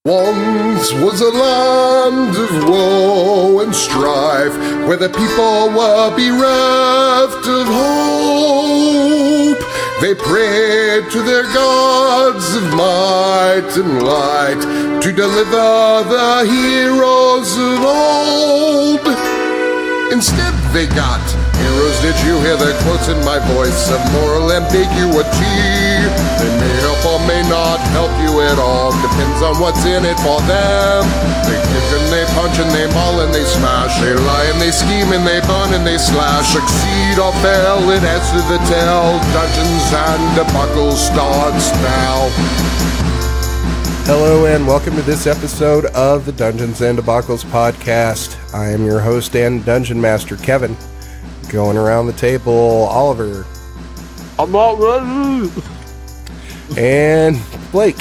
Once was a land of woe and strife, where the people were bereft of hope. They prayed to their gods of might and light to deliver the heroes of old. Instead they got heroes. Did you hear the quotes in my voice of moral ambiguity? They may help or may not help you at all. Depends on what's in it for them. They kick and they punch and they maul and they smash. They lie and they scheme and they burn and they slash. Succeed or fail, it adds to the tale. Dungeons and Debacle starts now. Hello and welcome to this episode of the Dungeons and Debacles podcast. I am your host and dungeon master, Kevin. Going around the table, Oliver. I'm not ready. And Blake.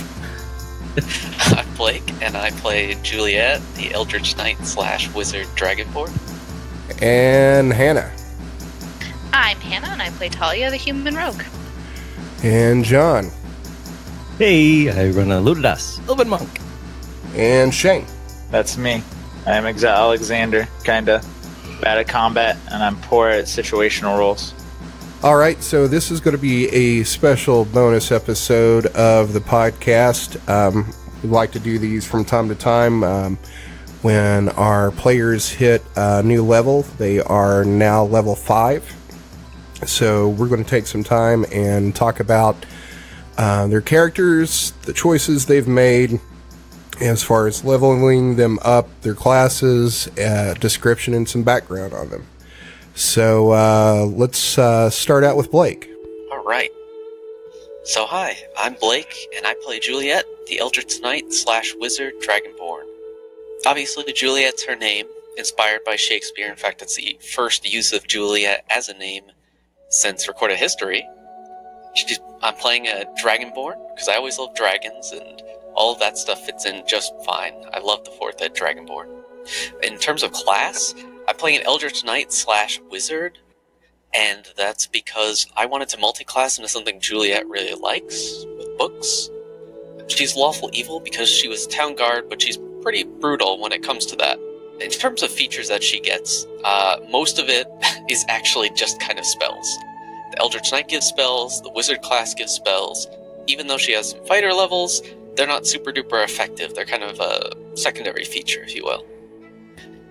I'm Blake, and I play Juliet, the eldritch knight / wizard Dragonborn. And Hannah. I'm Hannah, and I play Talia, the human rogue. And John. Hey, I run Alunodas, Elven monk. And Shane. That's me. I'm Alexander, kinda bad at combat, and I'm poor at situational roles. Alright, so this is going to be a special bonus episode of the podcast. We like to do these from time to time when our players hit a new level. They are now level 5. So we're going to take some time and talk about their characters, the choices they've made as far as leveling them up, their classes, description, and some background on them. So let's start out with Blake. All right. So hi, I'm Blake, and I play Juliet, the eldritch knight / wizard Dragonborn. Obviously, Juliet's her name, inspired by Shakespeare. In fact, it's the first use of Juliet as a name since recorded history. I'm playing a Dragonborn, because I always love dragons, and all of that stuff fits in just fine. I love the 4th Ed Dragonborn. In terms of class, I'm playing an eldritch knight / wizard, and that's because I wanted to multi-class into something Juliet really likes, with books. She's lawful evil because she was town guard, but she's pretty brutal when it comes to that. In terms of features that she gets, most of it is actually just kind of spells. The Eldritch Knight gives spells, the Wizard class gives spells. Even though she has some fighter levels, they're not super duper effective. They're kind of a secondary feature, if you will.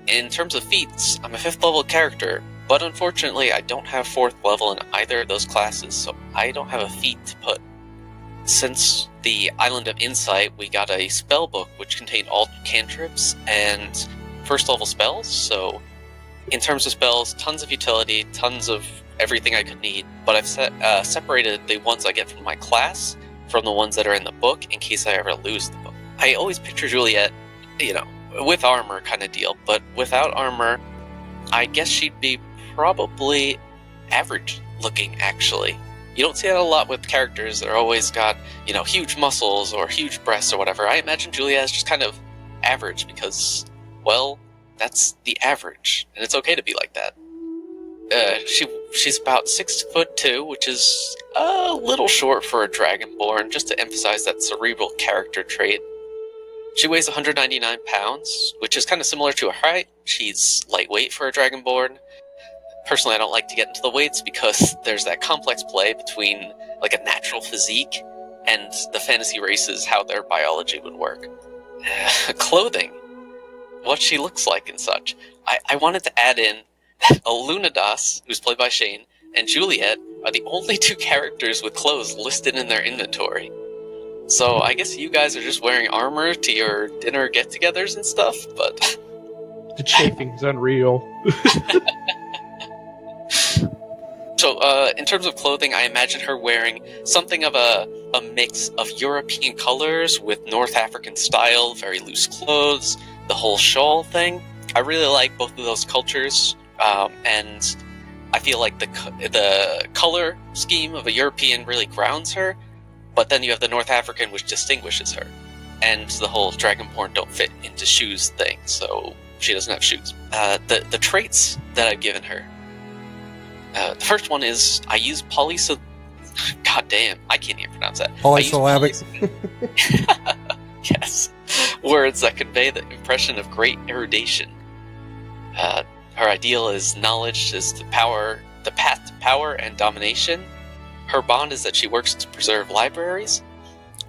In terms of feats, I'm a 5th level character, but unfortunately I don't have 4th level in either of those classes, so I don't have a feat to put. Since the Island of Insight, we got a spell book which contained all cantrips and 1st level spells, so in terms of spells, tons of utility, tons of everything I could need, but I've separated the ones I get from my class from the ones that are in the book in case I ever lose the book. I always picture Juliet, with armor kind of deal, but without armor, I guess she'd be probably average looking, actually. You don't see that a lot with characters that are always got, huge muscles or huge breasts or whatever. I imagine Juliet is just kind of average because, well, that's the average, and it's okay to be like that. She's about 6'2", which is a little short for a Dragonborn, just to emphasize that cerebral character trait. She weighs 199 pounds, which is kind of similar to her height. She's lightweight for a Dragonborn. Personally, I don't like to get into the weights because there's that complex play between like a natural physique and the fantasy races, how their biology would work. Clothing, what she looks like and such. I wanted to add in Alunodas, who's played by Shane, and Juliet are the only 2 characters with clothes listed in their inventory. So I guess you guys are just wearing armor to your dinner get-togethers and stuff, but... The chafing's unreal. So, in terms of clothing, I imagine her wearing something of a mix of European colors with North African style, very loose clothes, the whole shawl thing. I really like both of those cultures. And I feel like the color scheme of a European really grounds her, but then you have the North African, which distinguishes her. And the whole Dragonborn don't fit into shoes thing, so she doesn't have shoes. The traits that I've given her. The first one is I use God damn, I can't even pronounce that. Polysyllabic. Yes. words that convey the impression of great erudition. Her ideal is knowledge is the path to power and domination. Her bond is that she works to preserve libraries.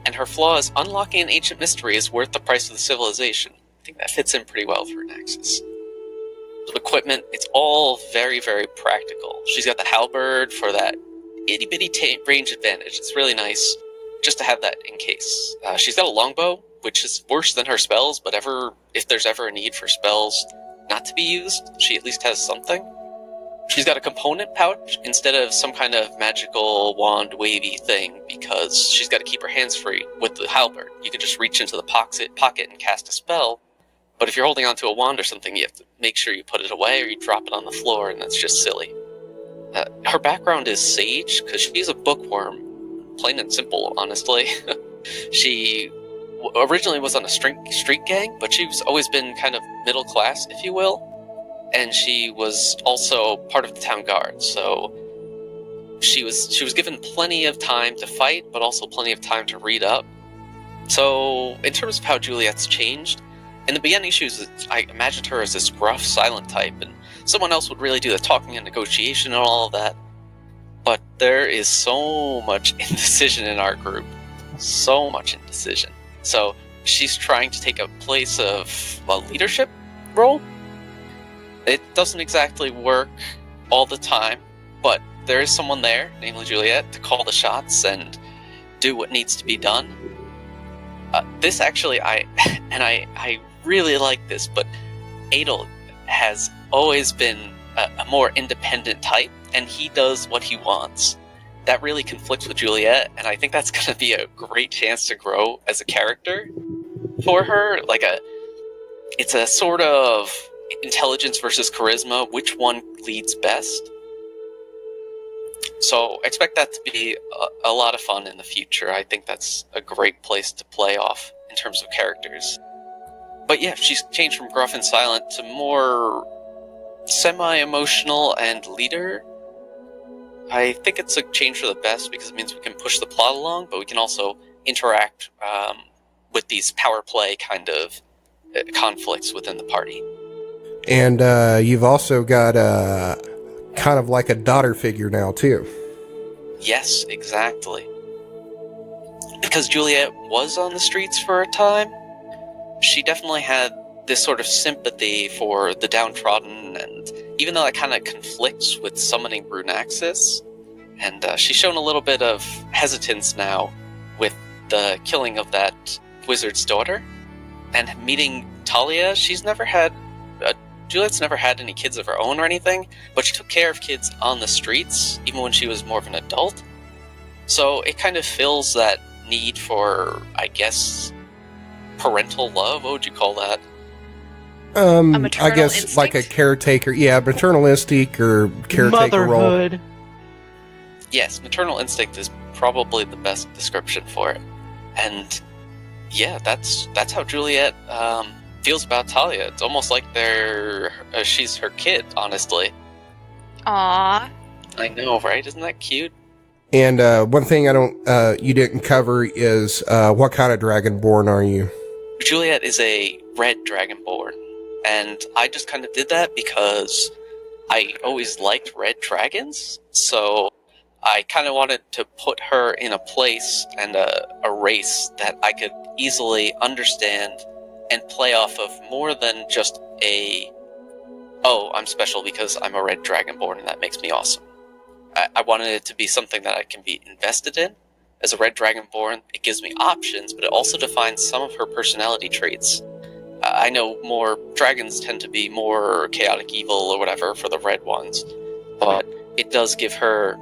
And her flaw is unlocking an ancient mystery is worth the price of the civilization. I think that fits in pretty well for Naxxus. Equipment, it's all very, very practical. She's got the halberd for that itty-bitty range advantage. It's really nice just to have that in case. She's got a longbow, which is worse than her spells, but if there's ever a need for spells not to be used, she at least has something. She's got a component pouch instead of some kind of magical wand wavy thing because she's got to keep her hands free with the halberd. You can just reach into the pocket and cast a spell, but if you're holding onto a wand or something, you have to make sure you put it away or you drop it on the floor, and that's just silly. Her background is sage because she's a bookworm, plain and simple, honestly. She originally was on a street gang, but she's always been kind of middle class, if you will. And she was also part of the town guard, so she was given plenty of time to fight, but also plenty of time to read up. So, in terms of how Juliet's changed, in the beginning I imagined her as this gruff, silent type, and someone else would really do the talking and negotiation and all of that. But there is so much indecision in our group. So much indecision. So, she's trying to take a place of a leadership role. It doesn't exactly work all the time, but there is someone there, namely Juliet, to call the shots and do what needs to be done. This actually, I really like this, but Edel has always been a more independent type, and he does what he wants. That really conflicts with Juliet, and I think that's going to be a great chance to grow as a character for her. It's a sort of intelligence versus charisma, which one leads best. So expect that to be a lot of fun in the future. I think that's a great place to play off in terms of characters. But yeah, she's changed from gruff and silent to more semi-emotional and leader. I think it's a change for the best because it means we can push the plot along, but we can also interact with these power play kind of conflicts within the party. And you've also got kind of like a daughter figure now, too. Yes, exactly. Because Juliet was on the streets for a time, she definitely had this sort of sympathy for the downtrodden, and even though that kind of conflicts with summoning Runaxis, and she's shown a little bit of hesitance now with the killing of that wizard's daughter, and meeting Talia, Juliet's never had any kids of her own or anything, but she took care of kids on the streets, even when she was more of an adult. So it kind of fills that need for, I guess, parental love. What would you call that? I guess instinct? like a caretaker. Yeah, maternal instinct or caretaker Motherhood. role. Yes, maternal instinct is probably the best description for it. And yeah, that's how Juliet feels about Talia. It's almost like she's her kid, honestly. Aww. I know, right? Isn't that cute? And one thing you didn't cover is what kind of Dragonborn are you? Juliet is a red Dragonborn, and I just kind of did that because I always liked red dragons, so I kind of wanted to put her in a place and a race that I could easily understand and play off of more than just I'm special because I'm a red Dragonborn and that makes me awesome. I wanted it to be something that I can be invested in. As a red Dragonborn, it gives me options, but it also defines some of her personality traits. I know more dragons tend to be more chaotic evil or whatever for the red ones, but it does give her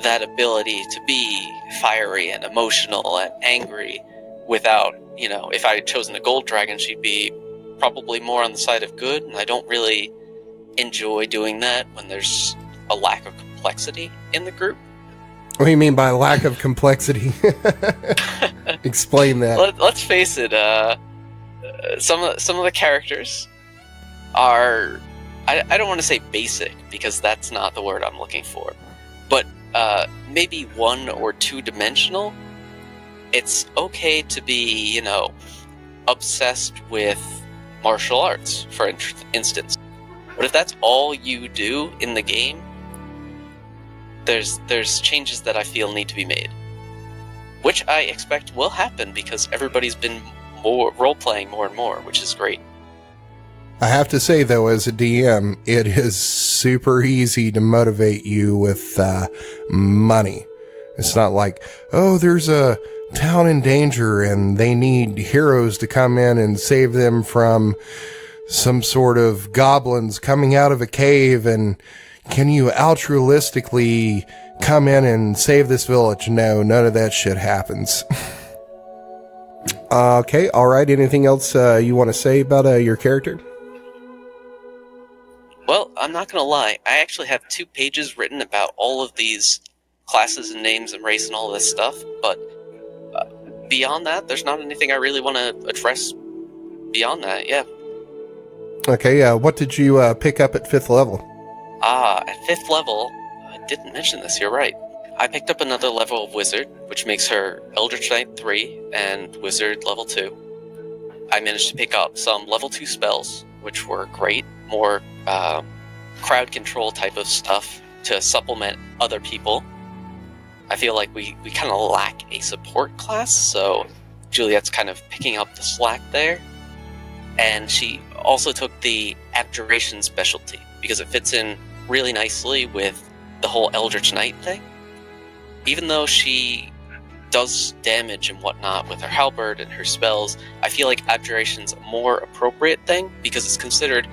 that ability to be fiery and emotional and angry without, if I had chosen a gold dragon, she'd be probably more on the side of good, and I don't really enjoy doing that when there's a lack of complexity in the group. What do you mean by lack of complexity? Explain that. Let's face it, some of the characters are, I don't want to say basic, because that's not the word I'm looking for, but maybe 1 or 2 dimensional. It's okay to be, obsessed with martial arts, for instance. But if that's all you do in the game, there's changes that I feel need to be made. Which I expect will happen because everybody's been role-playing more and more, which is great. I have to say, though, as a DM, it is super easy to motivate you with money. It's not like, oh, there's a town in danger and they need heroes to come in and save them from some sort of goblins coming out of a cave, and can you altruistically come in and save this village? No, none of that shit happens. Okay, alright, anything else you want to say about your character? Well, I'm not going to lie. I actually have 2 pages written about all of these classes and names and race and all this stuff, but beyond that, there's not anything I really want to address beyond that, yeah. Okay, what did you pick up at 5th level? At 5th level, I didn't mention this, you're right. I picked up another level of Wizard, which makes her Eldritch Knight 3 and Wizard level 2. I managed to pick up some level 2 spells, which were great. More crowd control type of stuff to supplement other people. I feel like we kind of lack a support class, so Juliet's kind of picking up the slack there. And she also took the abjuration specialty, because it fits in really nicely with the whole Eldritch Knight thing. Even though she does damage and whatnot with her halberd and her spells, I feel like abjuration's a more appropriate thing, because it's considered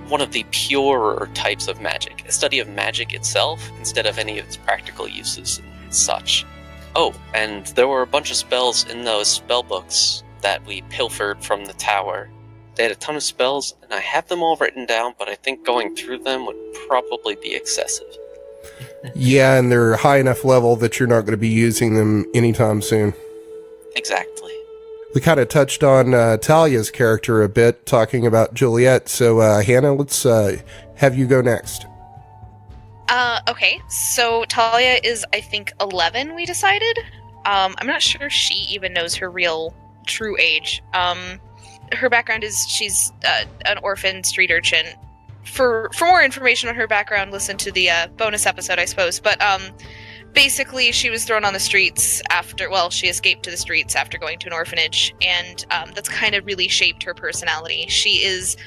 one of the purer types of magic, a study of magic itself instead of any of its practical uses and such. Oh, and there were a bunch of spells in those spell books that we pilfered from the tower. They had a ton of spells, and I have them all written down, but I think going through them would probably be excessive. Yeah, and they're high enough level that you're not going to be using them anytime soon. Exactly. We kind of touched on Talia's character a bit, talking about Juliet, so Hannah, let's have you go next. Okay, so Talia is, I think, 11, we decided. I'm not sure she even knows her real, true age. Her background is she's an orphan street urchin. For more information on her background, listen to the bonus episode, I suppose. But basically, she was thrown on the streets she escaped to the streets after going to an orphanage, and that's kind of really shaped her personality. She is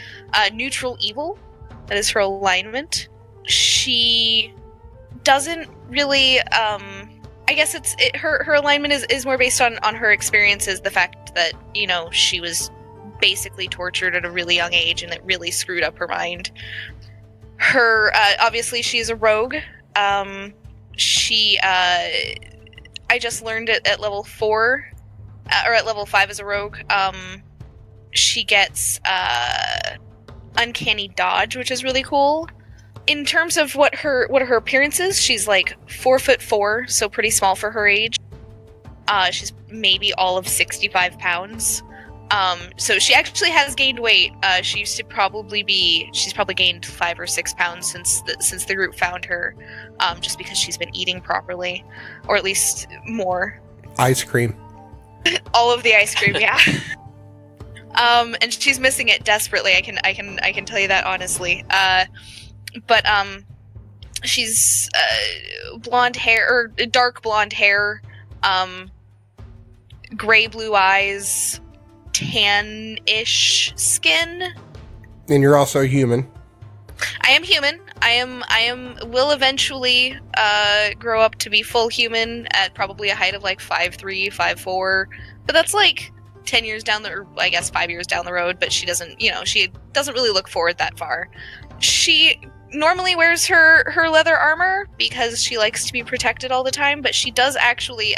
neutral evil. That is her alignment. She doesn't really... I guess her alignment is more based on her experiences, the fact that, she was basically tortured at a really young age, and it really screwed up her mind. Her, obviously, she's a rogue. I just learned it at level 4, or at level 5 as a rogue. She gets uncanny dodge, which is really cool. In terms of what her appearance is, she's like 4'4", so pretty small for her age. She's maybe all of 65 pounds. So she actually has gained weight. She's probably gained 5 or 6 pounds since the group found her, just because she's been eating properly, or at least more. Ice cream. All of the ice cream, yeah. And she's missing it desperately. I can tell you that honestly. But she's blonde hair, or dark blonde hair, gray blue eyes, tan-ish skin. And you're also human. I am human. I will eventually grow up to be full human at probably a height of like 5'3", 5'4", but that's like 10 years down or I guess 5 years down the road, but she doesn't really look forward that far. She normally wears her leather armor because she likes to be protected all the time, but she does actually,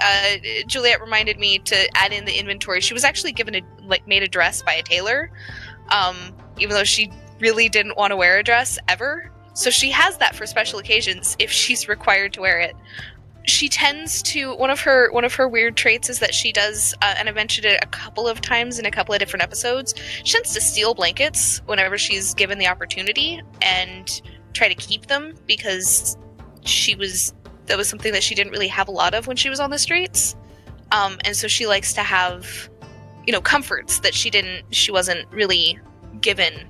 Juliet reminded me to add in the inventory. She was actually made a dress by a tailor, even though she really didn't want to wear a dress ever. So she has that for special occasions if she's required to wear it. She tends to, one of her weird traits is that she does, and I mentioned it a couple of times in a couple of different episodes, she tends to steal blankets whenever she's given the opportunity and try to keep them, because that was something that she didn't really have a lot of when she was on the streets. And so she likes to have, comforts that she wasn't really given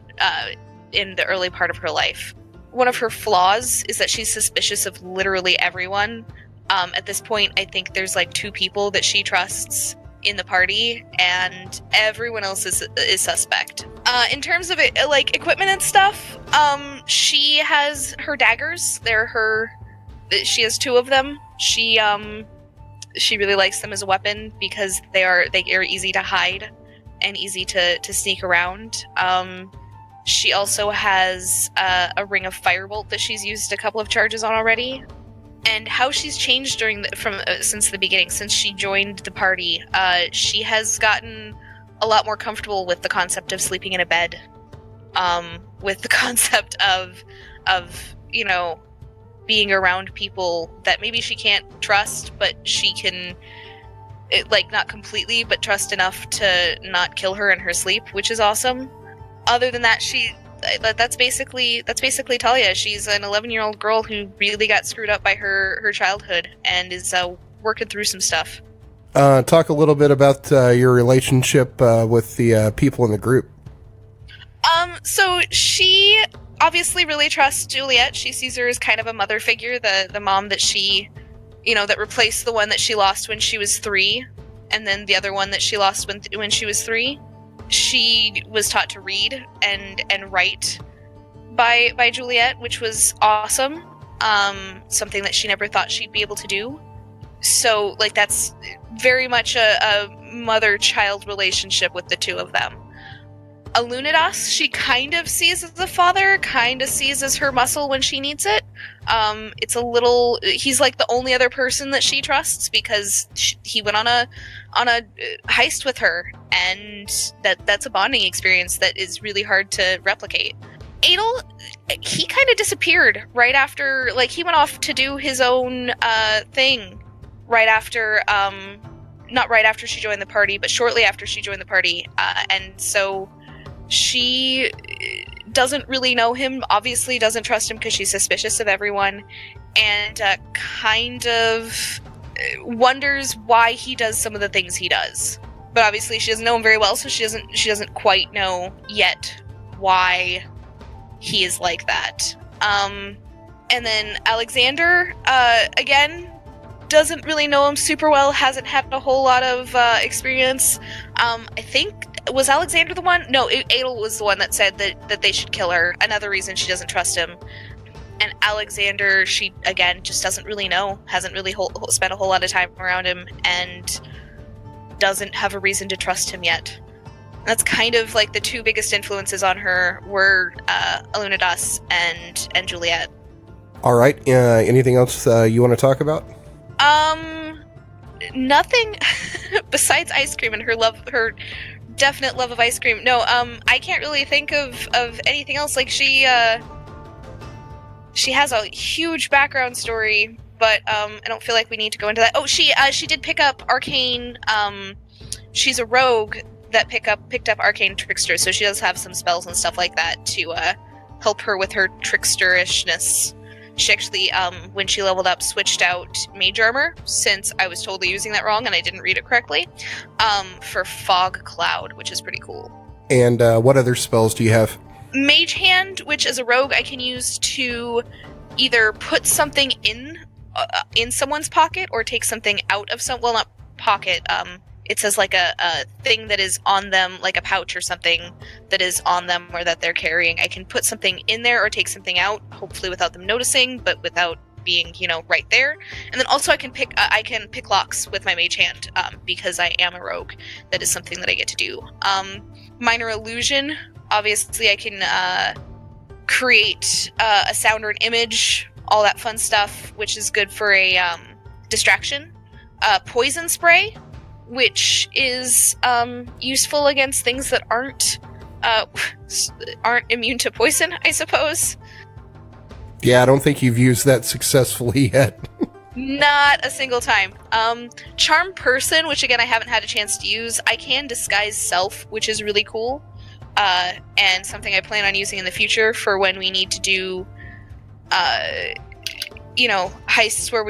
in the early part of her life. One of her flaws is that she's suspicious of literally everyone. At this point, I think there's like 2 people that she trusts in the party, and everyone else is suspect. In terms of equipment and stuff, she has her daggers. She has 2 of them. She really likes them as a weapon because they are easy to hide and easy to sneak around. She also has a ring of firebolt that she's used a couple of charges on already. And how she's changed since the beginning, since she joined the party, she has gotten a lot more comfortable with the concept of sleeping in a bed, with the concept of being around people that maybe she can't trust, but she can, not completely, but trust enough to not kill her in her sleep, which is awesome. Other than that, that's basically Talia. She's an 11-year-old girl who really got screwed up by her childhood and is working through some stuff. Talk a little bit about your relationship with the people in the group. So she obviously really trusts Juliet. She sees her as kind of a mother figure, the mom that she, that replaced the one that she lost when she was 3, and then the other one that she lost when she was 3. She was taught to read and write by Juliet, which was awesome. Something that she never thought she'd be able to do. So, that's very much a mother-child relationship with the 2 of them. Alunodas, she kind of sees as a father, kind of sees as her muscle when she needs it. He's like the only other person that she trusts because he went on a heist with her, and that's a bonding experience that is really hard to replicate. Edel, he kind of disappeared right after, he went off to do his own thing right after, not right after she joined the party, but shortly after she joined the party, and so she doesn't really know him, obviously doesn't trust him because she's suspicious of everyone, and kind of wonders why he does some of the things he does. But obviously she doesn't know him very well, so she doesn't quite know yet why he is like that. And then Alexander, again, doesn't really know him super well, hasn't had a whole lot of experience. I think, was Alexander the one? No, Edel was the one that said that they should kill her. Another reason she doesn't trust him. And Alexander, she, again, just doesn't really know, hasn't really spent a whole lot of time around him, and doesn't have a reason to trust him yet. That's kind of the 2 biggest influences on her were Alunodas and Juliet. All right. Anything else you want to talk about? Nothing besides ice cream and her definite love of ice cream. No, I can't really think of anything else. She has a huge background story, but I don't feel like we need to go into that. Oh, she did pick up arcane. She's a rogue that picked up arcane trickster, so she does have some spells and stuff like that to help her with her tricksterishness. She actually, when she leveled up, switched out mage armor, since I was totally using that wrong and I didn't read it correctly, for fog cloud, which is pretty cool. And what other spells do you have? Mage hand, which as a rogue I can use to either put something in someone's pocket or take something out of well, not pocket, it says a thing that is on them, like a pouch or something that is on them or that they're carrying. I can put something in there or take something out, hopefully without them noticing, but without being, right there. And then also I can pick locks with my mage hand, because I am a rogue. That is something that I get to do. Minor illusion, obviously I can create a sound or an image, all that fun stuff, which is good for a distraction. Poison spray, which is useful against things that aren't immune to poison, I suppose. Yeah, I don't think you've used that successfully yet. Not a single time. Charm person, which again I haven't had a chance to use. I can disguise self, which is really cool, and something I plan on using in the future for when we need to do, heists where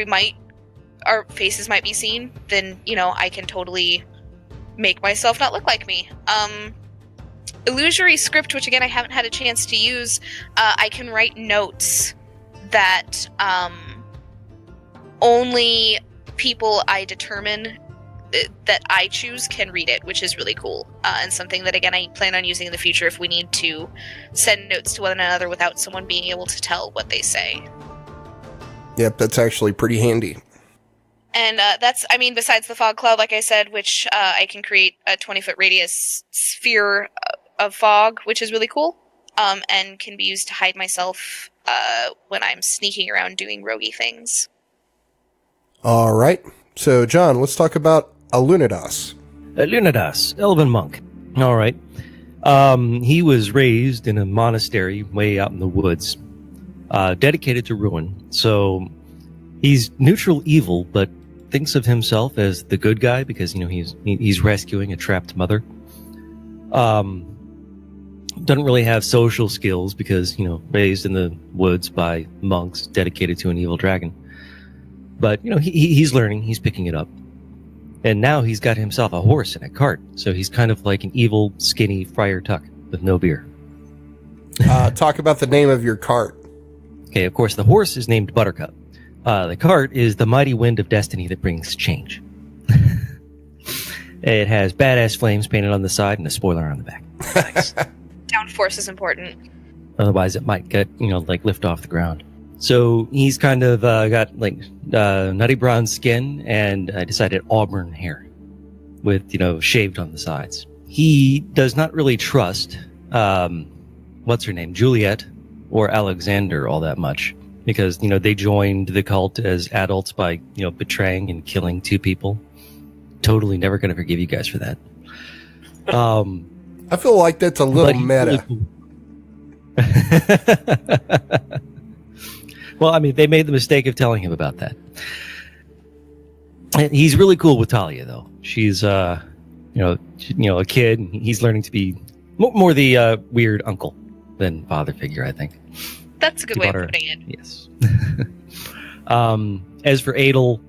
our faces might be seen. Then I can totally make myself not look like me. Illusory script, which again I haven't had a chance to use, I can write notes that only people I determine that I choose can read it, which is really cool. And something that, again, I plan on using in the future if we need to send notes to one another without someone being able to tell what they say. Yep, that's actually pretty handy. And that's, I mean, besides the fog cloud, like I said, which I can create a 20-foot radius sphere of fog, which is really cool, and can be used to hide myself when I'm sneaking around doing roguey things. All right. So, John, let's talk about Alunodas. Alunodas, Elven monk. All right. He was raised in a monastery way out in the woods, dedicated to ruin. So he's neutral evil, but thinks of himself as the good guy because, you know, he's rescuing a trapped mother. Doesn't really have social skills because, you know, raised in the woods by monks dedicated to an evil dragon. But, you know, he's learning, he's picking it up. And now he's got himself a horse and a cart. So he's kind of like an evil, skinny Friar Tuck with no beer. Talk about the name of your cart. Okay, of course, the horse is named Buttercup. The cart is the mighty wind of destiny that brings change. It has badass flames painted on the side and a spoiler on the back. Nice. Downforce is important. Otherwise, it might get, you know, like lift off the ground. So he's kind of got like nutty brown skin and decided auburn hair with, you know, shaved on the sides. He does not really trust, what's her name, Juliet or Alexander all that much because, you know, they joined the cult as adults by, you know, betraying and killing 2 people. Totally never going to forgive you guys for that. I feel like that's a little meta. Well, I mean, they made the mistake of telling him about that. And he's really cool with Talia, though. She's, a kid. And he's learning to be more the weird uncle than father figure, I think. That's a good way of putting it. Yes. As for Edel,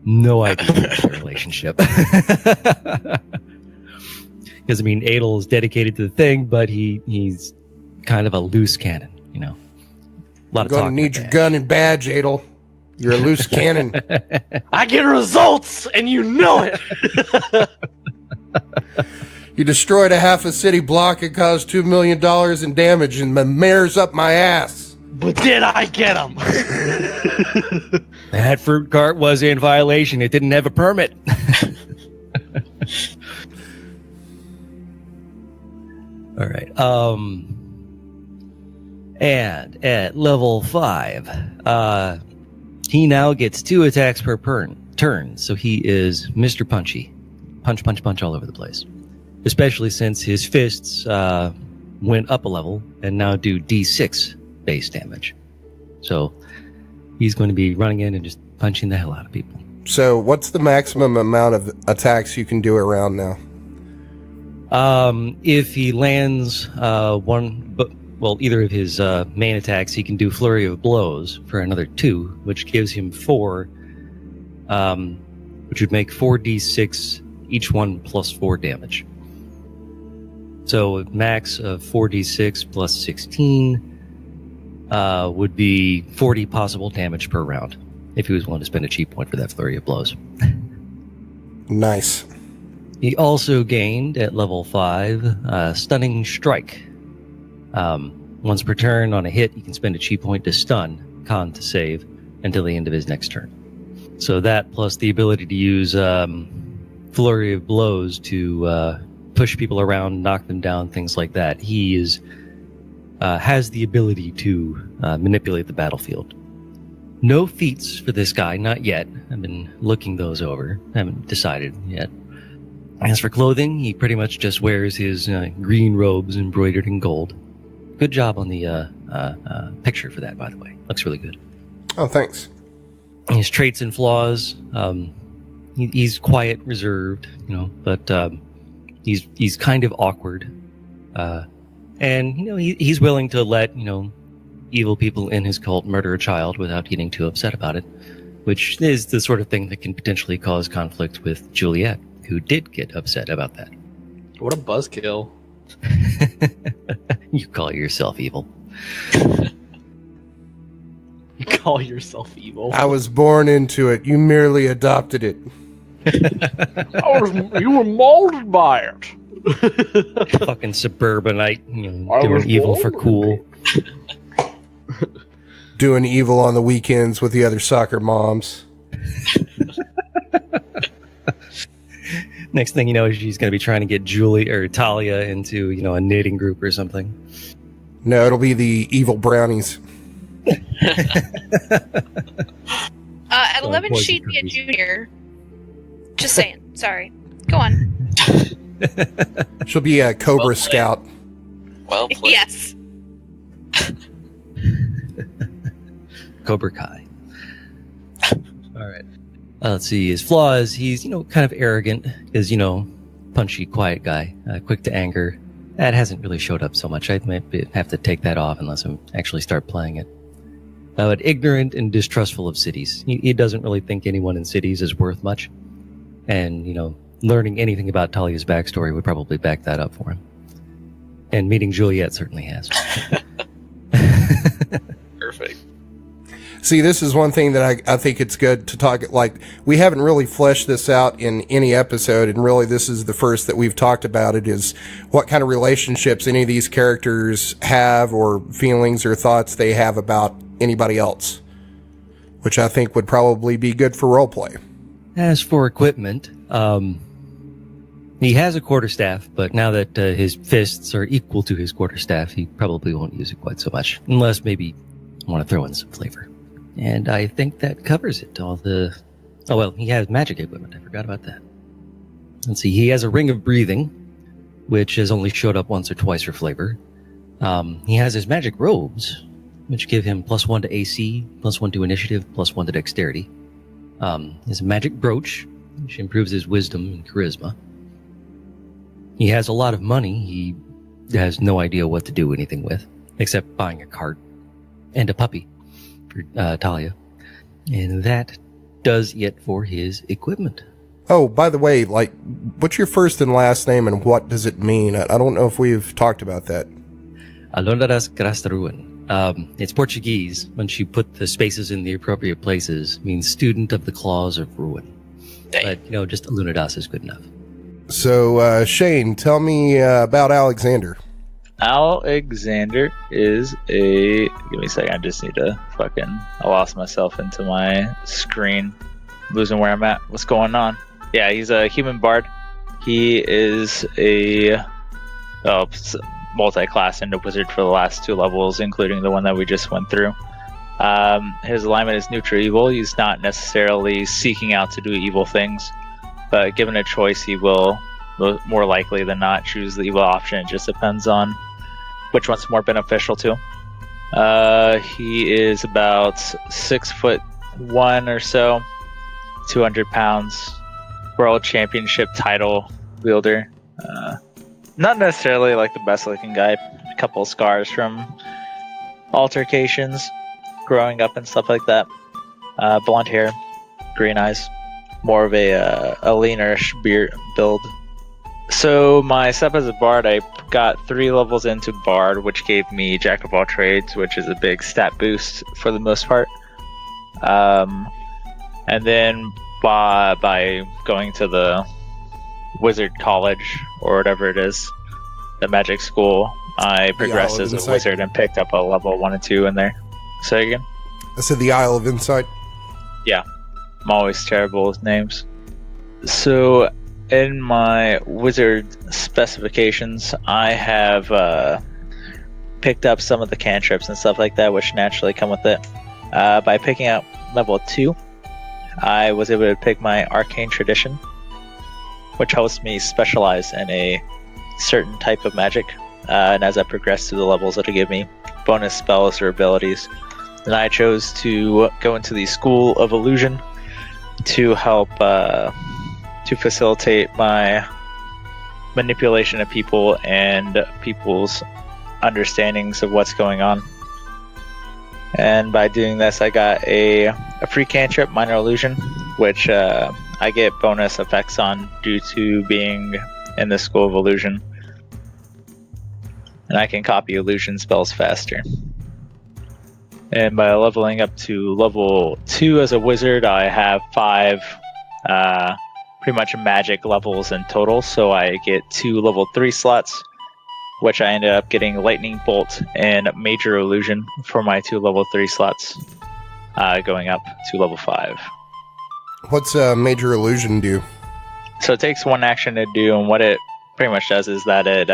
no idea about their relationship. Because, I mean, Edel is dedicated to the thing, but he's kind of a loose cannon, you know. You're going to need your gun and badge, Edel. You're a loose cannon. I get results, and you know it. You destroyed a half a city block and caused $2 million in damage, and the mayor's up my ass. But did I get him? That fruit cart was in violation. It didn't have a permit. All right. And at level 5, he now gets 2 attacks per turn. So he is Mr. Punchy. Punch, punch, punch all over the place. Especially since his fists went up a level and now do D6 base damage. So he's going to be running in and just punching the hell out of people. So what's the maximum amount of attacks you can do around now? If he lands either of his main attacks, he can do Flurry of Blows for another 2, which gives him 4, which would make 4d6, each one plus 4 damage. So a max of 4d6 plus 16 would be 40 possible damage per round, if he was willing to spend a cheap point for that Flurry of Blows. Nice. He also gained, at level 5, Stunning Strike. Once per turn on a hit, you can spend a chi point to stun, con to save, until the end of his next turn. So that, plus the ability to use Flurry of Blows to push people around, knock them down, things like that. He has the ability to manipulate the battlefield. No feats for this guy, not yet. I've been looking those over. Haven't decided yet. As for clothing, he pretty much just wears his green robes embroidered in gold. Good job on the picture for that, by the way. Looks really good. Oh, thanks. His traits and flaws, he's quiet, reserved, you know, but he's kind of awkward. And, you know, he's willing to let, you know, evil people in his cult murder a child without getting too upset about it, which is the sort of thing that can potentially cause conflict with Juliet who did get upset about that. What a buzzkill. You call yourself evil. You call yourself evil. I was born into it. You merely adopted it. You were molded by it. Fucking suburbanite, doing evil for cool. Doing evil on the weekends with the other soccer moms. Next thing you know, she's going to be trying to get Talia into, a knitting group or something. No, it'll be the evil brownies. At 11, she'd be a junior. Just saying. Sorry. Go on. She'll be a Cobra Scout. Well played. Yes. Cobra Kai. All right. Let's see. His flaws, he's, kind of arrogant. Is, punchy, quiet guy. Quick to anger. That hasn't really showed up so much. I might have to take that off unless I actually start playing it. But ignorant and distrustful of cities. He doesn't really think anyone in cities is worth much. And, learning anything about Talia's backstory would probably back that up for him. And meeting Juliet certainly has. Perfect. See, this is one thing that I think it's good to talk, like, we haven't really fleshed this out in any episode, and really this is the first that we've talked about it, is what kind of relationships any of these characters have, or feelings or thoughts they have about anybody else, which I think would probably be good for roleplay. As for equipment, he has a quarterstaff, but now that his fists are equal to his quarterstaff, he probably won't use it quite so much, unless maybe I want to throw in some flavor. And I think that covers it. He has magic equipment. I forgot about that. Let's see. He has a ring of breathing, which has only showed up once or twice for flavor. He has his magic robes, which give him +1 to AC, +1 to initiative, +1 to dexterity. He has a magic brooch, which improves his wisdom and charisma. He has a lot of money. He has no idea what to do anything with, except buying a cart and a puppy for Talia. And that does it for his equipment. Oh, by the way, like, what's your first and last name and what does it mean? I don't know if we've talked about that. Alunodas Garrasderuin. It's Portuguese. Once you put the spaces in the appropriate places, means student of the claws of ruin. Dang. But, just Alunodas is good enough. So, Shane, tell me about Alexander. Alexander is a... Give me a second, I just need to I lost myself into my screen. Losing where I'm at. What's going on? Yeah, he's a human bard. He is a multi-class into wizard for the last 2 levels, including the one that we just went through. His alignment is neutral evil. He's not necessarily seeking out to do evil things, but given a choice, he will more likely than not choose the evil option. It just depends on which one's more beneficial to him. He is about 6'1" or so, 200 pounds, world championship title wielder. Not necessarily like the best looking guy. A couple of scars from altercations growing up and stuff like that. Blonde hair, green eyes, more of a leanerish beard build. So my setup as a bard, I got 3 levels into bard, which gave me jack of all trades, which is a big stat boost for the most part. And then by going to the wizard college or whatever it is, the magic school, I progressed as a wizard and picked up a level 1 and 2 in there. Say again? I said the Isle of Insight. Yeah, I'm always terrible with names. So in my wizard specifications, I have picked up some of the cantrips and stuff like that, which naturally come with it. By picking up level 2, I was able to pick my arcane tradition, which helps me specialize in a certain type of magic. And as I progress through the levels, it'll give me bonus spells or abilities. And I chose to go into the School of Illusion to help to facilitate my manipulation of people and people's understandings of what's going on. And by doing this, I got a free cantrip, Minor Illusion, which I get bonus effects on due to being in the School of Illusion. And I can copy illusion spells faster. And by leveling up to level 2 as a wizard, I have 5 pretty much magic levels in total. So I get 2 level 3 slots, which I ended up getting Lightning Bolt and Major Illusion for my 2 level 3 slots, going up to level 5. What's Major Illusion do? So it takes 1 action to do, and what it pretty much does is that it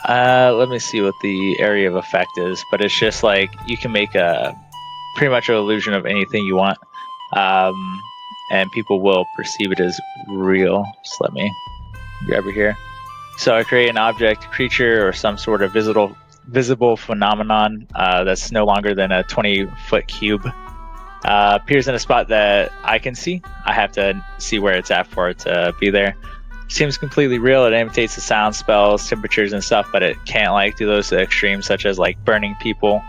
let me see what the area of effect is, but it's just like you can make a pretty much an illusion of anything you want, and people will perceive it as real. Just let me grab it here. So I create an object, creature, or some sort of visible phenomenon that's no longer than a 20-foot cube. Appears in a spot that I can see. I have to see where it's at for it to be there. Seems completely real. It imitates the sound, spells, temperatures, and stuff, but it can't like do those to the extremes, such as like burning people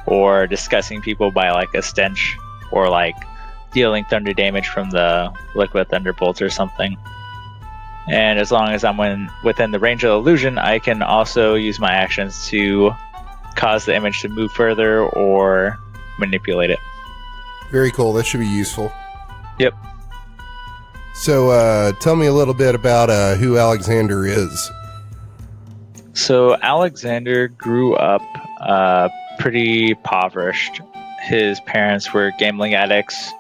or disgusting people by like a stench, or like dealing thunder damage from the liquid thunderbolt or something. And as long as I'm within the range of the illusion, I can also use my actions to cause the image to move further or manipulate it. Very cool. That should be useful. Yep. So tell me a little bit about who Alexander is. So Alexander grew up pretty impoverished. His parents were gambling addicts.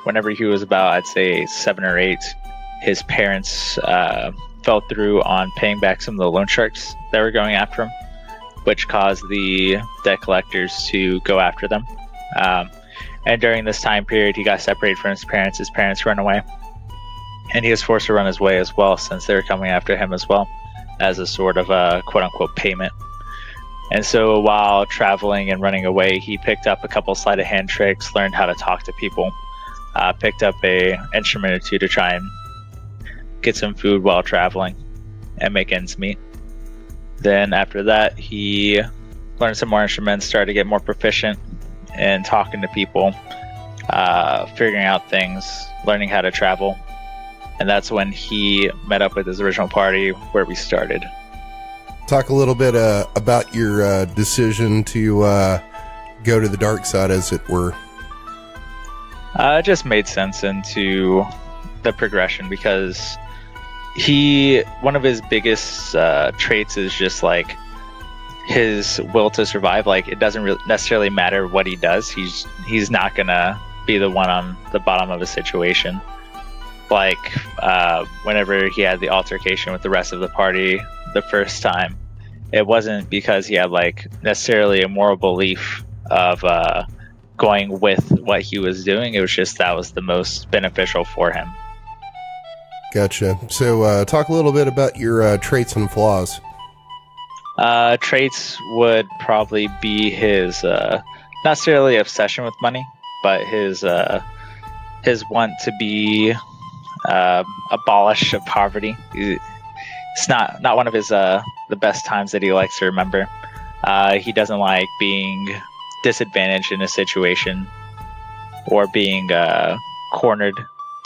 Whenever he was about, I'd say, 7 or 8, his parents fell through on paying back some of the loan sharks that were going after him, which caused the debt collectors to go after them. And during this time period, he got separated from his parents. His parents ran away. And he was forced to run his way as well, since they were coming after him as well, as a sort of a quote-unquote payment. And so while traveling and running away, he picked up a couple sleight of hand tricks, learned how to talk to people, picked up a instrument or 2 to try and get some food while traveling and make ends meet. Then after that, he learned some more instruments, started to get more proficient in talking to people, figuring out things, learning how to travel. And that's when he met up with his original party, where we started. Talk a little bit about your decision to go to the dark side, as it were. It just made sense into the progression, because one of his biggest traits is just like his will to survive. Like, it doesn't really necessarily matter what he does. He's not gonna be the one on the bottom of a situation. Like, whenever he had the altercation with the rest of the party the first time, it wasn't because he had like necessarily a moral belief of going with what he was doing. It was just that was the most beneficial for him. Gotcha. So talk a little bit about your traits and flaws. Traits would probably be his not necessarily obsession with money, but his want to be abolish of poverty. It's not one of his the best times that he likes to remember. He doesn't like being disadvantaged in a situation or being cornered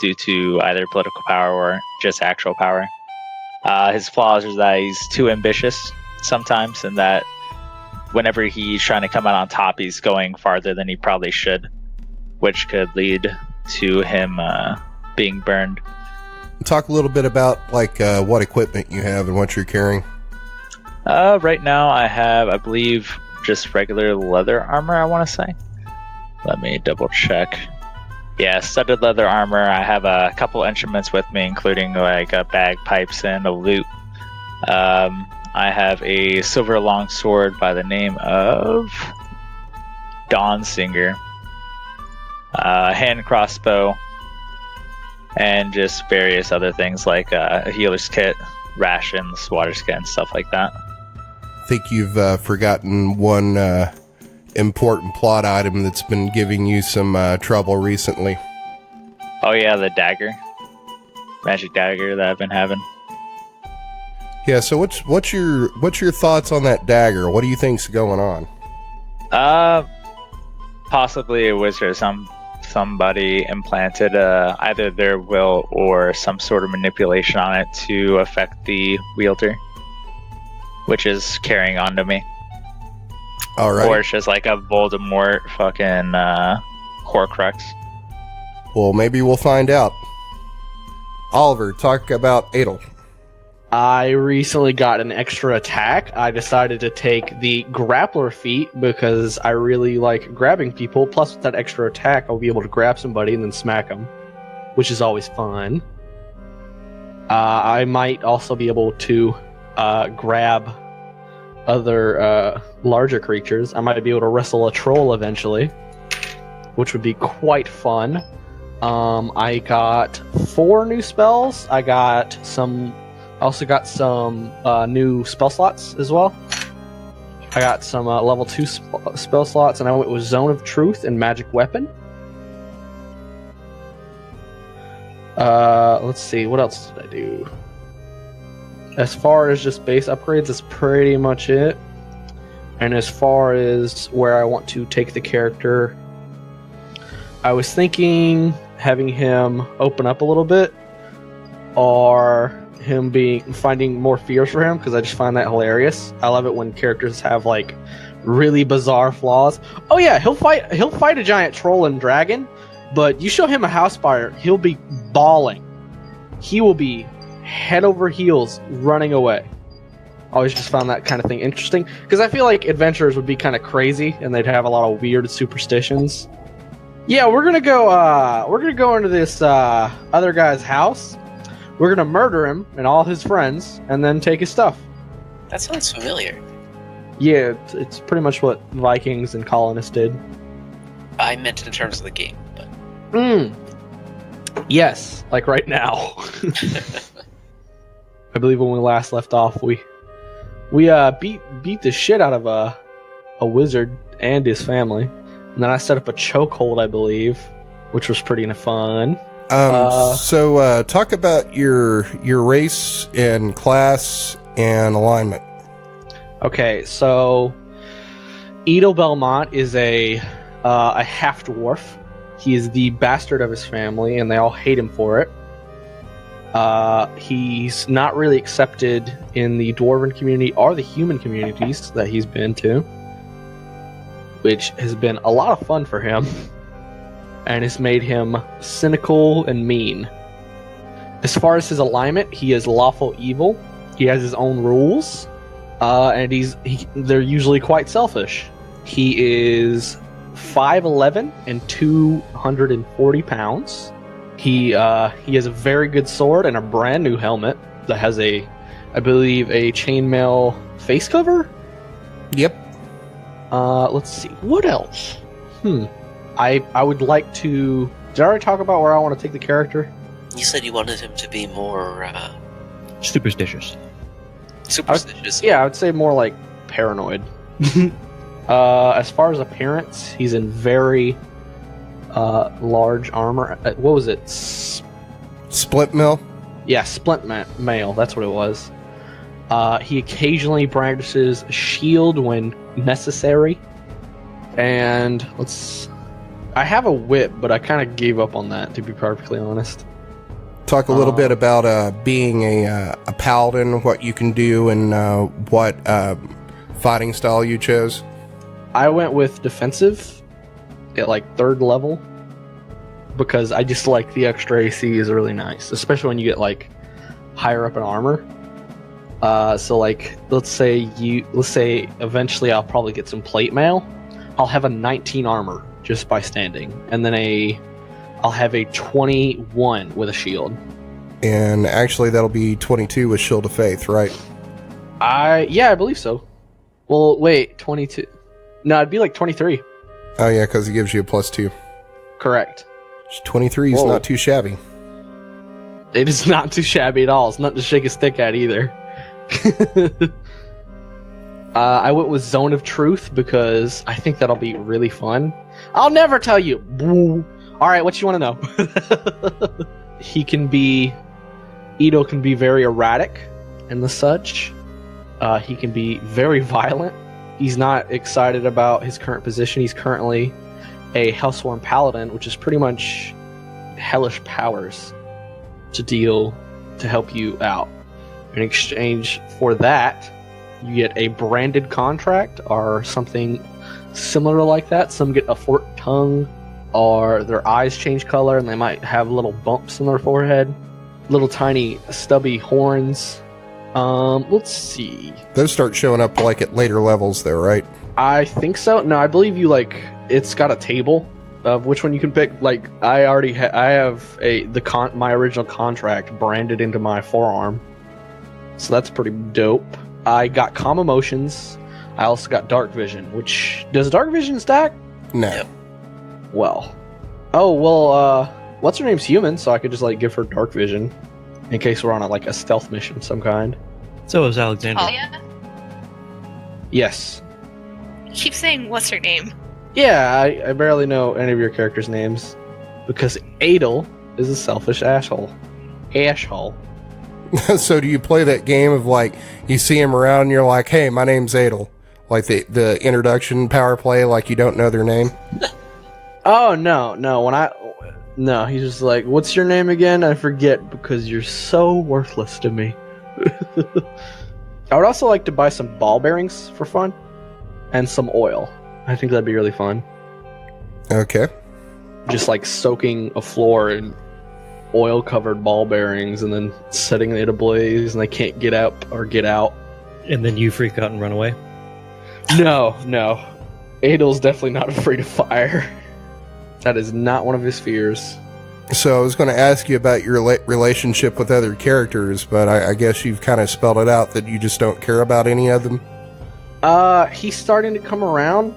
due to either political power or just actual power. His flaws is that he's too ambitious sometimes, and that whenever he's trying to come out on top, he's going farther than he probably should, which could lead to him being burned. Talk a little bit about like what equipment you have and what you're carrying. Right now I have, I believe, just regular leather armor, I want to say. Let me double check. Yeah, studded leather armor. I have a couple instruments with me, including like bagpipes and a lute. I have a silver long sword by the name of Dawn Singer, hand crossbow, and just various other things like a healer's kit, rations, water skin, stuff like that. I think you've forgotten one important plot item that's been giving you some trouble recently. Oh yeah, the dagger. Magic dagger that I've been having. Yeah, so what's your thoughts on that dagger? What do you think's going on? Possibly a wizard of some somebody implanted either their will or some sort of manipulation on it to affect the wielder, which is carrying on to me. All right. Or it's just like a Voldemort fucking Horcrux. Well, maybe we'll find out. Oliver, talk about Edel. I recently got an extra attack. I decided to take the grappler feat because I really like grabbing people. Plus, with that extra attack, I'll be able to grab somebody and then smack them, which is always fun. I might also be able to grab other larger creatures. I might be able to wrestle a troll eventually, which would be quite fun. I got 4 new spells. I also got some new spell slots as well. I got some level 2 spell slots, and I went with Zone of Truth and Magic Weapon. Let's see, what else did I do? As far as just base upgrades, that's pretty much it. And as far as where I want to take the character, I was thinking having him open up a little bit, or him finding more fears for him, because I just find that hilarious. I love it when characters have like really bizarre flaws. Oh yeah, he'll fight a giant troll and dragon, but you show him a house fire, he'll be bawling. He will be head over heels running away. I always just found that kind of thing interesting, because I feel like adventurers would be kind of crazy and they'd have a lot of weird superstitions. Yeah, we're gonna go into this other guy's house. We're gonna murder him and all his friends, and then take his stuff. That sounds familiar. Yeah, it's pretty much what Vikings and colonists did. I meant it in terms of the game, but... Yes, like right now. I believe when we last left off, we beat the shit out of a wizard and his family, and then I set up a chokehold, I believe, which was pretty fun. So talk about your race and class and alignment. Okay, so Edel Belmont is a half-dwarf. He is the bastard of his family, and they all hate him for it. He's not really accepted in the dwarven community or the human communities that he's been to, which has been a lot of fun for him. And has made him cynical and mean. As far as his alignment, he is lawful evil. He has his own rules, and they're usually quite selfish. He is 5'11" and 240 pounds. He has a very good sword and a brand new helmet that has I believe, a chainmail face cover. Yep. Let's see, what else? I would like to... Did I already talk about where I want to take the character? You said you wanted him to be more... Superstitious. Superstitious? I would say more like paranoid. As far as appearance, he's in very large armor. What was it? Split mail? Yeah, splint mail. That's what it was. He occasionally brandishes a shield when necessary. And I have a whip, but I kind of gave up on that, to be perfectly honest. Talk a little bit about being a paladin, what you can do, and what fighting style you chose. I went with defensive at like 3rd level, because I just like the extra AC is really nice, especially when you get like higher up in armor. So like, let's say eventually I'll probably get some plate mail. I'll have a 19 armor just by standing, and then I'll have a 21 with a shield. And actually, that'll be 22 with Shield of Faith, right? I believe so. Well, wait, 22. No, it'd be like 23. Oh yeah, because it gives you a +2. Correct. 23 is not too shabby. It is not too shabby at all. It's nothing to shake a stick at either. I went with Zone of Truth because I think that'll be really fun. I'll never tell you. Boo. All right, what you want to know? Edel can be very erratic and the such. He can be very violent. He's not excited about his current position. He's currently a Hellsworn Paladin, which is pretty much hellish powers to help you out. In exchange for that, you get a branded contract or something similar like that. Some get a forked tongue, or their eyes change color and they might have little bumps in their forehead, little tiny stubby horns. Let's see. Those start showing up like at later levels though, right? I think so. No, I believe you it's got a table of which one you can pick. Like I have my original contract branded into my forearm. So that's pretty dope. I got calm emotions. I also got dark vision, which does dark vision stack? No. Well. What's her name's human, so I could just give her dark vision in case we're on a stealth mission of some kind. So is Alexander. Talia? Yes. You keep saying, what's her name? Yeah, I barely know any of your characters' names because Edel is a selfish asshole. So do you play that game of you see him around and you're like, hey, my name's Edel? Like the introduction power play, like you don't know their name? Oh, no. No, he's just like, what's your name again? I forget because you're so worthless to me. I would also like to buy some ball bearings for fun and some oil. I think that'd be really fun. Okay. Just soaking a floor in oil-covered ball bearings and then setting it ablaze and they can't get up or get out. And then you freak out and run away? No. Edel's definitely not afraid of fire. That is not one of his fears. So I was going to ask you about your relationship with other characters, but I guess you've kind of spelled it out that you just don't care about any of them? He's starting to come around,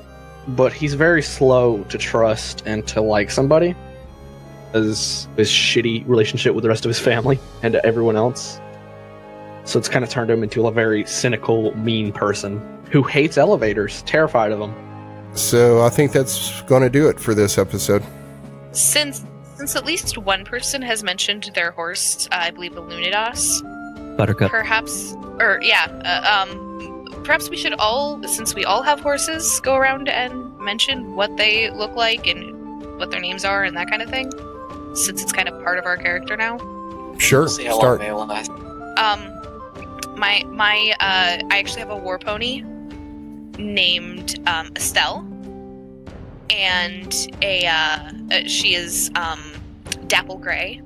but he's very slow to trust and to like somebody. His shitty relationship with the rest of his family and to everyone else. So it's kind of turned him into a very cynical, mean person who hates elevators, terrified of them. So I think that's going to do it for this episode. Since at least one person has mentioned their horse, I believe Alunodas. Buttercup. Perhaps we should all, since we all have horses, go around and mention what they look like and what their names are and that kind of thing. Since it's kind of part of our character now. Sure. We'll see how Start. long they will last. I actually have a war pony named Estelle, and she is dapple gray,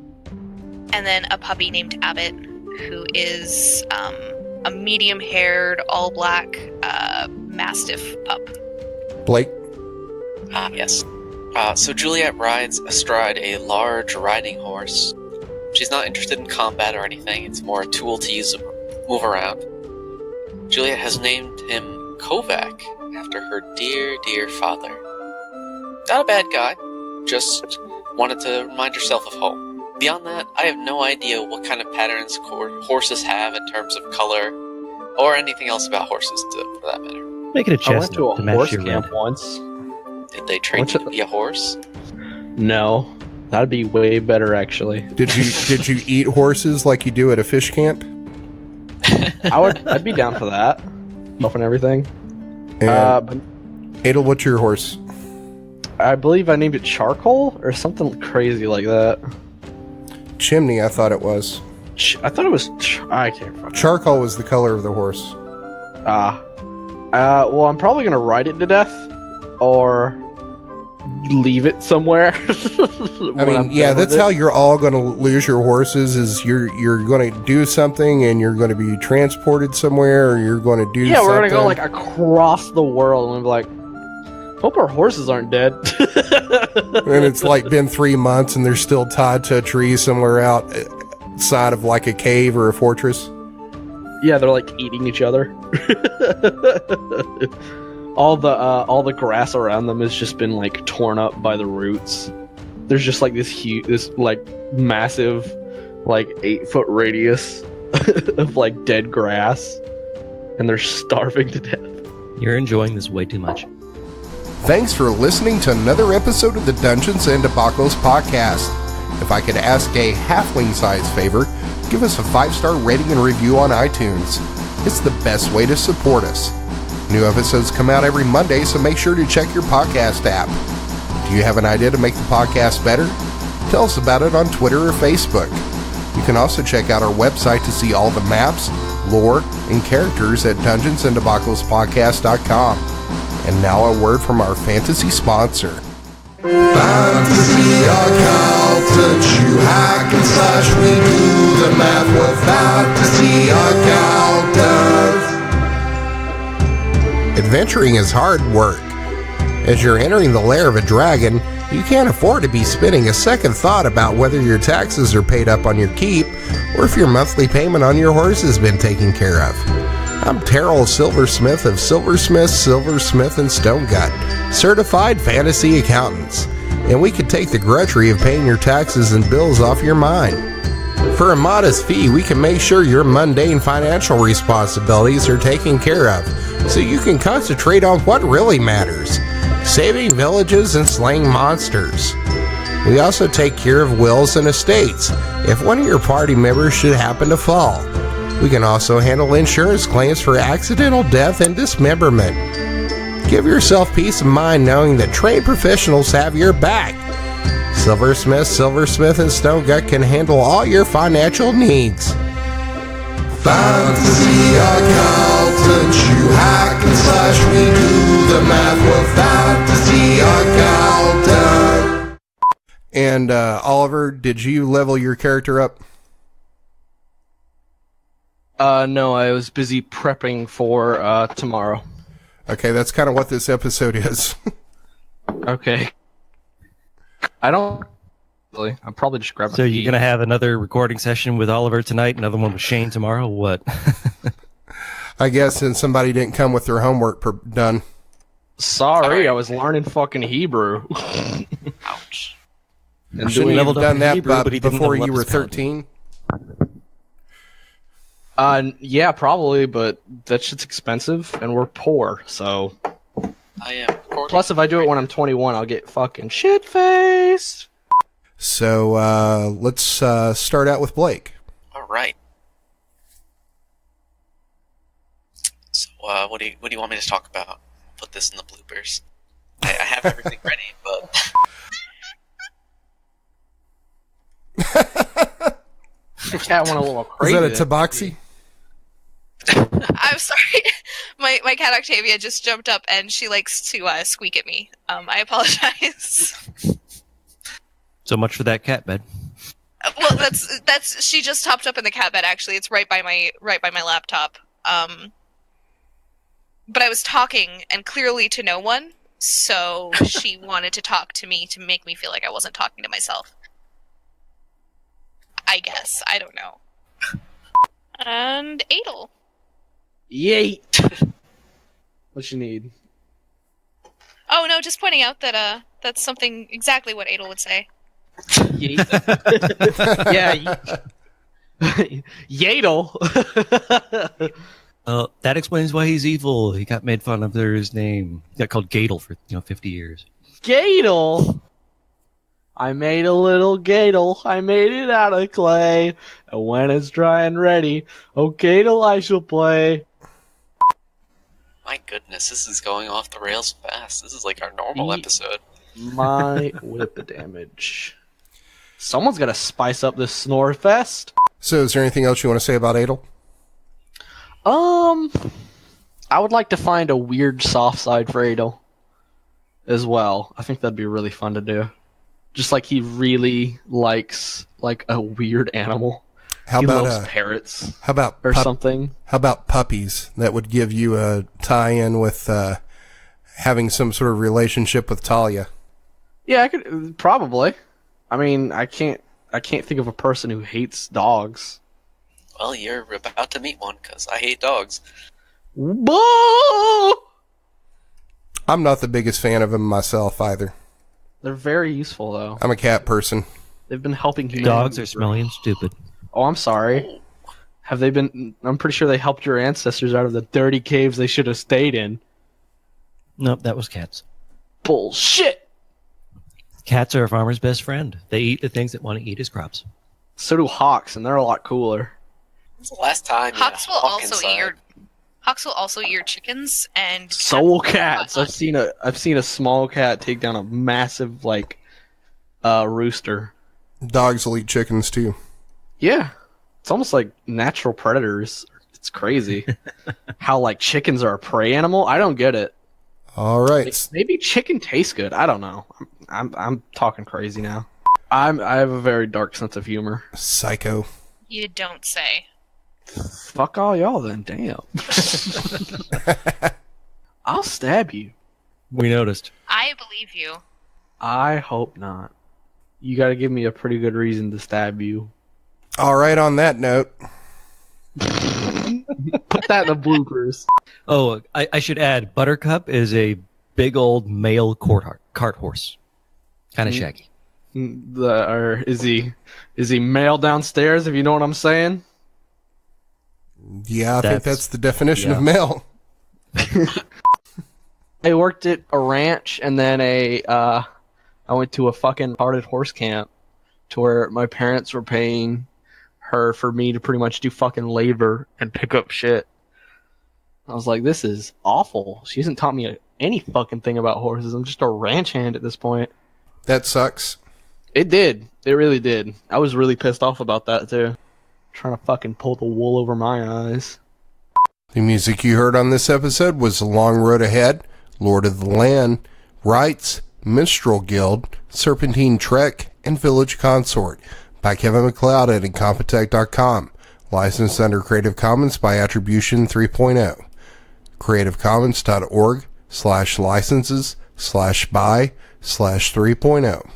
and then a puppy named Abbott, who is a medium-haired, all-black mastiff pup. Blake? Yes. So Juliet rides astride a large riding horse. She's not interested in combat or anything, it's more a tool to use to move around. Juliet has named him Kovac, after her dear, dear father. Not a bad guy, just wanted to remind herself of home. Beyond that, I have no idea what kind of patterns horses have in terms of color, or anything else about horses, for that matter. Make it a I went chest to a match horse your camp red. once. Did they train you to be a horse? No, that'd be way better actually. Did you eat horses like you do at a fish camp? I'd be down for that. Stuff and everything. And But Edel, what's your horse? I believe I named it Charcoal or something crazy like that. Chimney, I thought it was. I thought it was. I can't remember. Charcoal was the color of the horse. Well, I'm probably gonna ride it to death, or leave it somewhere. I mean, yeah, that's how you're all going to lose your horses. Is you're going to do something and you're going to be transported somewhere, or you're going to do. Yeah, we're something. gonna go across the world and be like, hope our horses aren't dead. And it's been 3 months and they're still tied to a tree somewhere outside of a cave or a fortress. Yeah, they're eating each other. All the grass around them has just been torn up by the roots. There's just this massive 8-foot radius of dead grass, and they're starving to death. You're enjoying this way too much. Thanks for listening to another episode of the Dungeons and Debacles podcast. If I could ask a halfling-sized favor, give us a 5-star rating and review on iTunes. It's the best way to support us. New episodes come out every Monday, so make sure to check your podcast app. Do you have an idea to make the podcast better? Tell us about it on Twitter or Facebook. You can also check out our website to see all the maps, lore, and characters at dungeonsanddebacklespodcast.com. And now a word from our fantasy sponsor. Fantasy accountant, you hack and slash, we do the math with fantasy accountant. Adventuring is hard work. As you're entering the lair of a dragon, you can't afford to be spending a second thought about whether your taxes are paid up on your keep or if your monthly payment on your horse has been taken care of. I'm Terrell Silversmith of Silversmith, Silversmith & Stonegut, certified fantasy accountants, and we can take the grudgery of paying your taxes and bills off your mind. For a modest fee, we can make sure your mundane financial responsibilities are taken care of, so you can concentrate on what really matters: saving villages and slaying monsters. We also take care of wills and estates if one of your party members should happen to fall. We can also handle insurance claims for accidental death and dismemberment. Give yourself peace of mind knowing that trained professionals have your back. Silversmith, Silversmith & Stonegut can handle all your financial needs. Fantasy accountant, you hack and slash, we do the math with fantasy accountant. And Oliver, did you level your character up? No, I was busy prepping for tomorrow. Okay, that's kind of what this episode is. Okay. I don't really. I'm probably just grabbing. So you're going to have another recording session with Oliver tonight, another one with Shane tomorrow? What? I guess since somebody didn't come with their homework done. Sorry, I was learning fucking Hebrew. Ouch. And Shouldn't you have leveled up done in that Hebrew, but he didn't before level you up were his paladin. 13? Yeah, probably, but that shit's expensive, and we're poor, so... I am recording. Plus, if I do it when I'm 21, I'll get fucking shit-faced! So, let's start out with Blake. All right. So, what do you want me to talk about? Put this in the bloopers. I have everything ready, but The cat went a little Is crazy. that a tabaxi? I'm sorry. My cat Octavia just jumped up and she likes to squeak at me. I apologize. So much for that cat bed. Well, that's she just hopped up in the cat bed. Actually, it's right by my laptop. But I was talking and clearly to no one, so she wanted to talk to me to make me feel like I wasn't talking to myself. I guess I don't know. And Edel. Yay! What you need? Oh no, just pointing out that that's something exactly what Edel would say. Yeah, Yadel. That explains why he's evil. He got made fun of for his name. He got called Gadel for 50 years. Gadel. I made a little Gadel. I made it out of clay. And when it's dry and ready, oh Gadel, I shall play. my goodness, this is going off the rails fast. This is like our normal episode. My whip damage. Someone's got to spice up this snore fest. So is there anything else you want to say about Edel? I would like to find a weird soft side for Edel as well. I think that'd be really fun to do. Just like he really likes like a weird animal. How he about loves parrots how about or something? How about puppies? That would give you a tie-in with having some sort of relationship with Talia. Yeah, I could probably. I mean, I can't think of a person who hates dogs. Well, you're about to meet one, because I hate dogs. Boo! I'm not the biggest fan of them myself either. They're very useful, though. I'm a cat person. They've been helping humanity. Dogs are smelly and stupid. Oh, I'm sorry. Have they been... I'm pretty sure they helped your ancestors out of the dirty caves they should have stayed in. Nope, that was cats. Bullshit! Cats are a farmer's best friend. They eat the things that want to eat his crops. So do hawks, and they're a lot cooler. When's the last time Hawks will also eat your. Hawks will also eat your chickens, and So will cats. I've seen a small cat take down a massive rooster. Dogs will eat chickens too. Yeah, it's almost like natural predators. It's crazy how chickens are a prey animal. I don't get it. All right. Maybe chicken tastes good. I don't know. I'm talking crazy now. I have a very dark sense of humor. Psycho. You don't say. Fuck all y'all then. Damn. I'll stab you. We noticed. I believe you. I hope not. You got to give me a pretty good reason to stab you. All right, on that note. Put that in the bloopers. Oh, I should add, Buttercup is a big old male cart horse. Kind of shaggy. Or is he male downstairs, if you know what I'm saying? Yeah, I think that's the definition of male. I worked at a ranch, and then I went to a fucking hearted horse camp to where my parents were paying her for me to pretty much do fucking labor and pick up shit. I was like, this is awful. She hasn't taught me any fucking thing about horses. I'm just a ranch hand at this point. That sucks. It did. It really did. I was really pissed off about that, too. Trying to fucking pull the wool over my eyes. The music you heard on this episode was The Long Road Ahead, Lord of the Land, Rights, Minstrel Guild, Serpentine Trek, and Village Consort by Kevin MacLeod at Incompetech.com. Licensed under Creative Commons by Attribution 3.0. CreativeCommons.org/licenses/by/3.0.